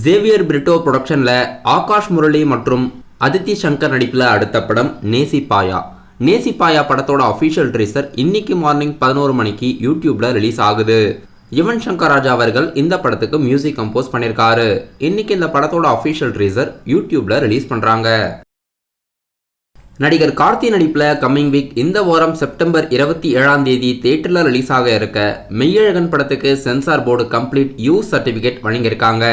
Xavier Britto புரொடக்ஷன்ல Akash Murali மற்றும் அதித்தி சங்கர் நடிப்பில் அடுத்த படம் நேசிப்பாயா. நேசிப்பாயா படத்தோட அஃபிஷியல் ட்ரீசர் இன்னைக்கு மார்னிங் 11 மணிக்கு யூடியூப்ல ரிலீஸ் ஆகுது. யுவன் சங்கர் ராஜா அவர்கள் இந்த படத்துக்கு மியூசிக் கம்போஸ் பண்ணியிருக்காரு. இன்னைக்கு இந்த படத்தோட அஃபிஷியல் ட்ரீசர் யூடியூப்ல ரிலீஸ் பண்றாங்க. நடிகர் கார்த்தி நடிப்பில் கம்மிங் வீக் இந்த வாரம் செப்டம்பர் 27ஆம் தேதி தியேட்டரில் ரிலீஸ் ஆக இருக்க மெய்யழகன் படத்துக்கு censor board complete U certificate வழங்கியிருக்காங்க.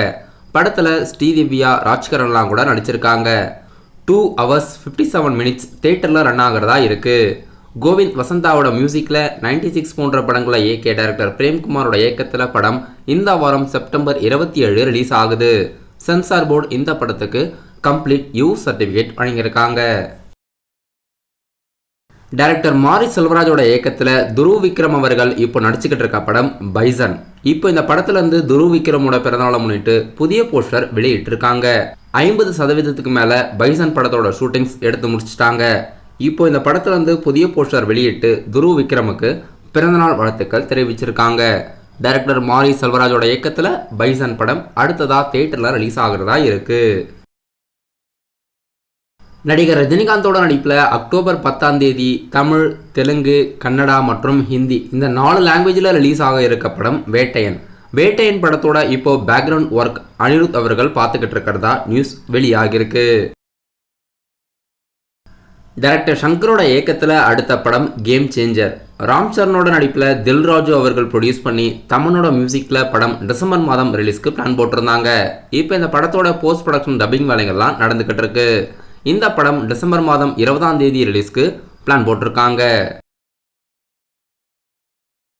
படத்தில் ஸ்ரீதிவ்யா, ராஜ்கரன்லாம் கூட நடிச்சிருக்காங்க. 2 hours 57 minutes தியேட்டரில் ரன் ஆகிறதா இருக்கு. கோவிந்த் வசந்தாவோட மியூசிக்கில் 96 போன்ற படங்களை இயக்கிய டைரக்டர் பிரேம்குமாரோட இயக்கத்தில் படம் இந்த வாரம் செப்டம்பர் 27 ரிலீஸ் ஆகுது. சென்சார் போர்டு இந்த படத்துக்கு கம்ப்ளீட் யூ சர்டிஃபிகேட் வழங்கியிருக்காங்க. டைரக்டர் மாரி செல்வராஜோட இயக்கத்தில் துருவ் விக்ரம் அவர்கள் இப்போ நடிச்சுக்கிட்டு இருக்க படம் பைசன். இப்போ இந்த படத்துல இருந்து துருவ் விக்ரமோட பிறந்தநாளை முன்னிட்டு புதிய போஸ்டர் வெளியிட்டிருக்காங்க. 50% மேல பைசன் படத்தோட ஷூட்டிங்ஸ் எடுத்து முடிச்சிட்டாங்க. இப்போ இந்த படத்துல இருந்து புதிய போஸ்டர் வெளியிட்டு துருவ் விக்ரமுக்கு பிறந்தநாள் வாழ்த்துக்கள் தெரிவிச்சிருக்காங்க. டைரக்டர் மாரி செல்வராஜோட இயக்கத்துல பைசன் படம் அடுத்ததா தியேட்டர்ல ரிலீஸ் ஆகுறதா இருக்கு. நடிகர் ரஜினிகாந்தோட நடிப்பில் அக்டோபர் 10ஆம் தேதி தமிழ், தெலுங்கு, கன்னடா மற்றும் ஹிந்தி இந்த 4 லாங்குவேஜில் ரிலீஸ் ஆக இருக்க படம் வேட்டையன். வேட்டையன் படத்தோட இப்போ பேக்ரவுண்ட் ஒர்க் அனிருத் அவர்கள் பார்த்துக்கிட்டு இருக்கிறதா நியூஸ் வெளியாகிருக்கு. டைரக்டர் சங்கரோட இயக்கத்தில் அடுத்த படம் கேம் சேஞ்சர். ராம் சரணோட நடிப்பில் தில்ராஜு அவர்கள் ப்ரொடியூஸ் பண்ணி தமனோட மியூசிக்கில் படம் டிசம்பர் மாதம் ரிலீஸ்க்கு பிளான் போட்டிருந்தாங்க. இப்போ இந்த படத்தோட போஸ்ட் ப்ரொடக்ஷன் டப்பிங் வேலைகள்லாம் நடந்துக்கிட்டு இருக்கு. இந்த படம் டிசம்பர் மாதம் 20ஆம் தேதி ரிலீஸ்க்கு பிளான் போட்டிருக்காங்க.